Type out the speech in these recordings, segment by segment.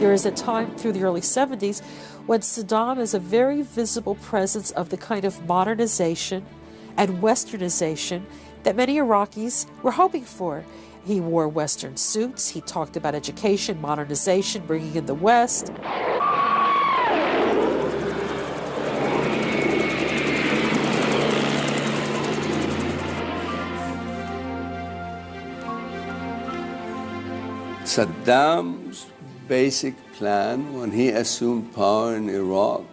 There is a time through the early 70s when Saddam is a very visible presence of the kind of modernization and westernization that many Iraqis were hoping for. He wore Western suits, he talked about education, modernization, bringing in the West. Saddam's basic plan when he assumed power in Iraq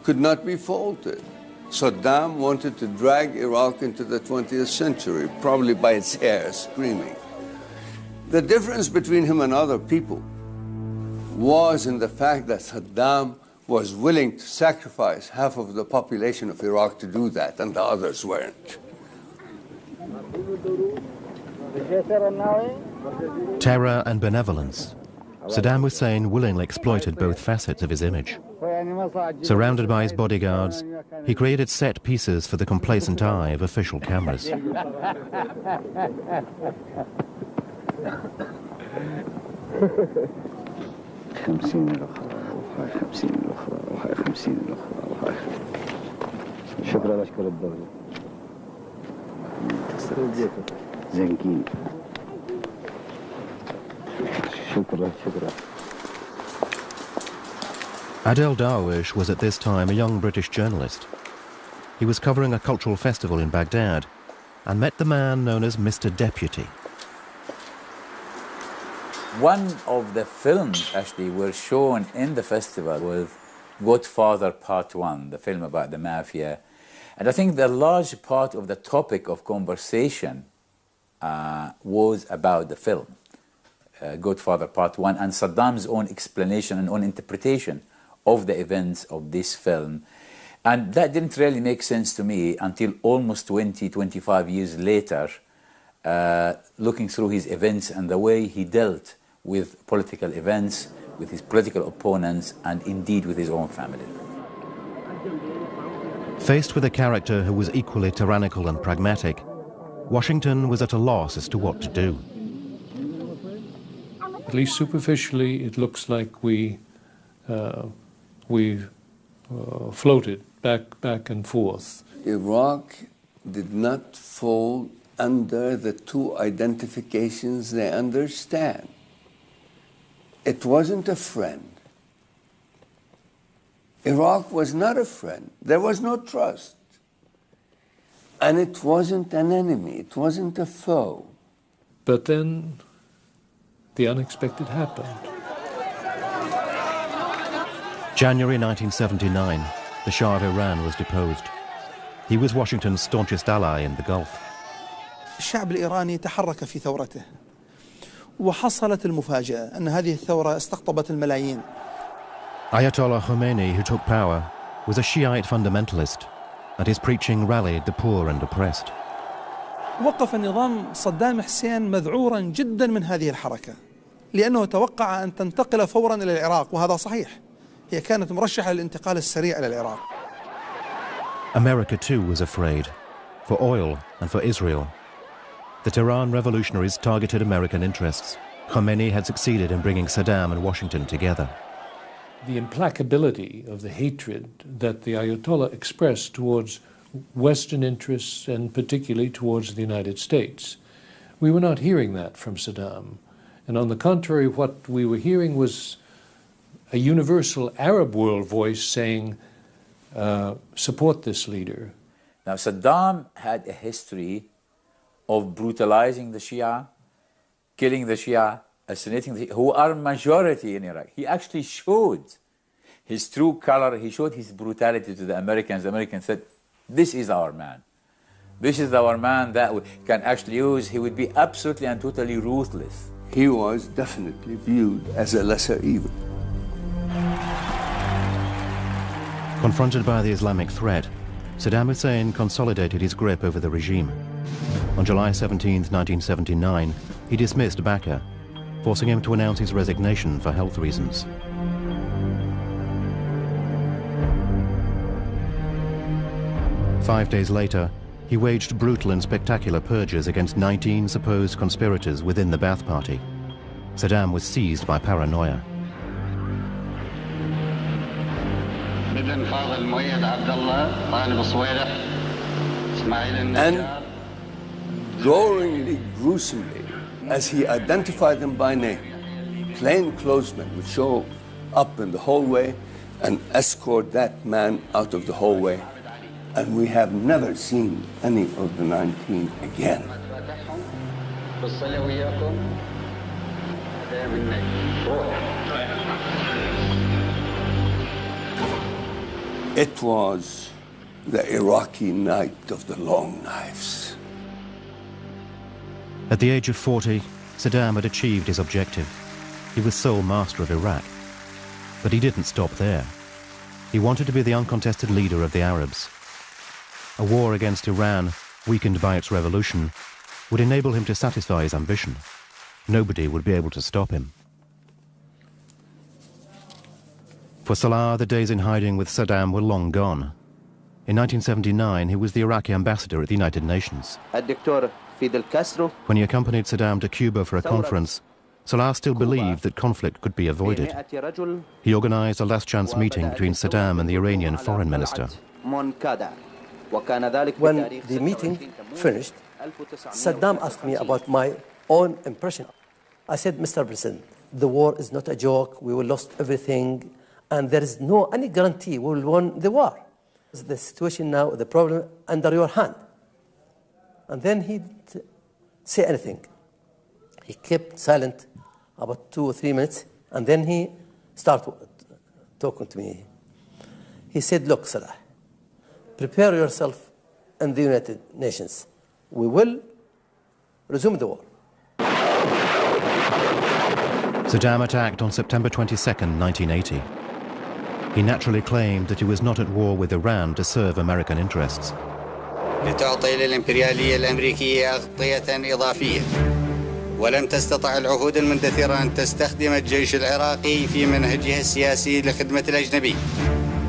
could not be faulted. Saddam wanted to drag Iraq into the 20th century, probably by its hair, screaming. The difference between him and other people was in the fact that Saddam was willing to sacrifice half of the population of Iraq to do that, and the others weren't. Terror and benevolence. Saddam Hussein willingly exploited both facets of his image. Surrounded by his bodyguards, he created set pieces for the complacent eye of official cameras. Adel Darwish was at this time a young British journalist. He was covering a cultural festival in Baghdad and met the man known as Mr. Deputy. One of the films actually were shown in the festival was Godfather Part 1, the film about the mafia. And I think the large part of the topic of conversation was about the film, Godfather Part 1, and Saddam's own explanation and own interpretation of the events of this film. And that didn't really make sense to me until almost 20, 25 years later, looking through his events and the way he dealt with political events, with his political opponents, and indeed with his own family. Faced with a character who was equally tyrannical and pragmatic, Washington was at a loss as to what to do. At least superficially, it looks like we floated back and forth. Iraq did not fall under the two identifications they understand. It wasn't a friend. Iraq was not a friend. There was no trust. And it wasn't an enemy. It wasn't a foe. But then the unexpected happened. January 1979, the Shah of Iran was deposed. He was Washington's staunchest ally in the Gulf. الشعب الإيراني تحرك في ثورته وحصلت المفاجأة أن هذه الثورة استقطبت الملايين. Ayatollah Khomeini, who took power, was a Shiite fundamentalist, and his preaching rallied the poor and oppressed. وقف النظام صدام حسين مذعورا جدا من هذه الحركة لأنه توقع أن تنتقل فورا إلى العراق، وهذا صحيح. هي كانت مرشحة للانتقال السريع إلى العراق. America too was afraid, for oil and for Israel. The Tehran revolutionaries targeted American interests. Khomeini had succeeded in bringing Saddam and Washington together. The implacability of the hatred that the Ayatollah expressed towards Western interests and particularly towards the United States. We were not hearing that from Saddam. And on the contrary, what we were hearing was a universal Arab world voice saying, support this leader. Now, Saddam had a history of brutalizing the Shia, killing the Shia, assassinating the Shia, who are majority in Iraq. He actually showed his true color, he showed his brutality to the Americans. The Americans said, this is our man. This is our man that we can actually use. He would be absolutely and totally ruthless. He was definitely viewed as a lesser evil. Confronted by the Islamic threat, Saddam Hussein consolidated his grip over the regime. On July 17, 1979, he dismissed Baqir, forcing him to announce his resignation for health reasons. Five days later, he waged brutal and spectacular purges against 19 supposed conspirators within the Ba'ath Party. Saddam was seized by paranoia. And goringly, gruesomely, as he identified them by name, plainclothesmen would show up in the hallway and escort that man out of the hallway. And we have never seen any of the 19 again. It was the Iraqi night of the long knives. At the age of 40, Saddam had achieved his objective. He was sole master of Iraq. But he didn't stop there. He wanted to be the uncontested leader of the Arabs. A war against Iran, weakened by its revolution, would enable him to satisfy his ambition. Nobody would be able to stop him. For Salah, the days in hiding with Saddam were long gone. In 1979, he was the Iraqi ambassador at the United Nations. When he accompanied Saddam to Cuba for a conference, Salah still believed that conflict could be avoided. He organized a last-chance meeting between Saddam and the Iranian foreign minister. When the meeting finished, Saddam asked me about my own impression. I said, Mr. President, the war is not a joke, we will lose everything, and there is no any guarantee we will win the war. The situation now, the problem under your hand. And then he didn't say anything. He kept silent about 2 or 3 minutes, and then he started talking to me. He said, look, Salah, prepare yourself in the United Nations. We will resume the war. Saddam attacked on September 22, 1980. He naturally claimed that he was not at war with Iran to serve American interests. لتعطي للإمبريالية الأمريكية أغطية إضافية ولم تستطع العهود المندثرة أن تستخدم الجيش العراقي في منهجها السياسي لخدمة الأجنبي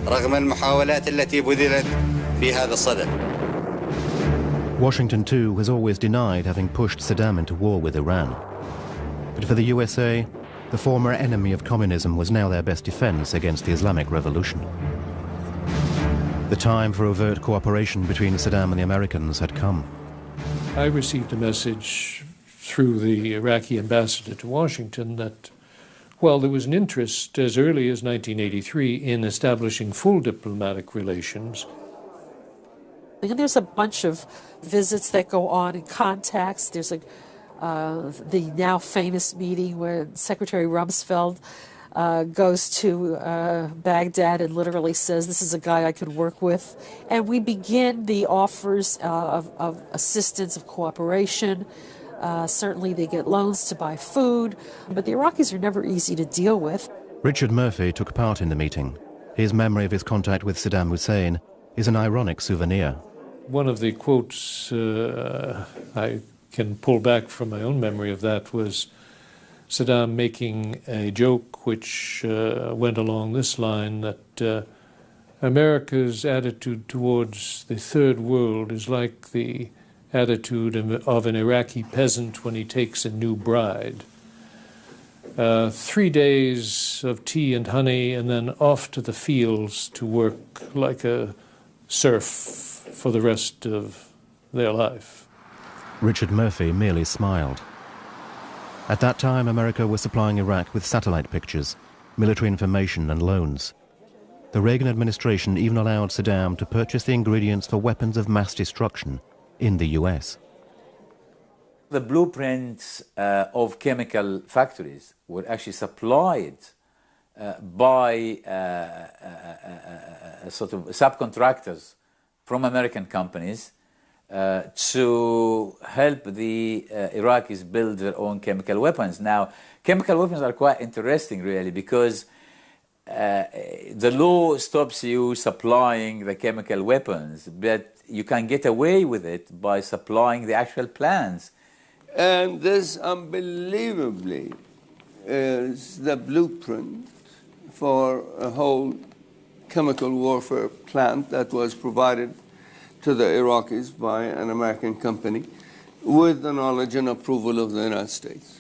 رغم المحاولات التي بذلت في هذا الصدد. Washington, too, has always denied having pushed Saddam into war with Iran. But for the USA, the former enemy of communism was now their best defense against the Islamic Revolution. The time for overt cooperation between Saddam and the Americans had come. I received a message through the Iraqi ambassador to Washington that, well, there was an interest as early as 1983 in establishing full diplomatic relations. And there's a bunch of visits that go on and contacts. There's the now famous meeting where Secretary Rumsfeld goes to Baghdad and literally says, this is a guy I could work with. And we begin the offers of assistance, of cooperation. Certainly they get loans to buy food, but the Iraqis are never easy to deal with. Richard Murphy took part in the meeting. His memory of his contact with Saddam Hussein is an ironic souvenir. One of the quotes I can pull back from my own memory of that was Saddam making a joke which went along this line, that America's attitude towards the third world is like the attitude of an Iraqi peasant when he takes a new bride. 3 days of tea and honey and then off to the fields to work like a serf for the rest of their life. Richard Murphy merely smiled. At that time, America was supplying Iraq with satellite pictures, military information and loans. The Reagan administration even allowed Saddam to purchase the ingredients for weapons of mass destruction in the US. The blueprints of chemical factories were actually supplied by sort of subcontractors from American companies to help the Iraqis build their own chemical weapons. Now, chemical weapons are quite interesting, really, because the law stops you supplying the chemical weapons, but you can get away with it by supplying the actual plans. And this, unbelievably, is the blueprint for a whole chemical warfare plant that was provided to the Iraqis by an American company with the knowledge and approval of the United States.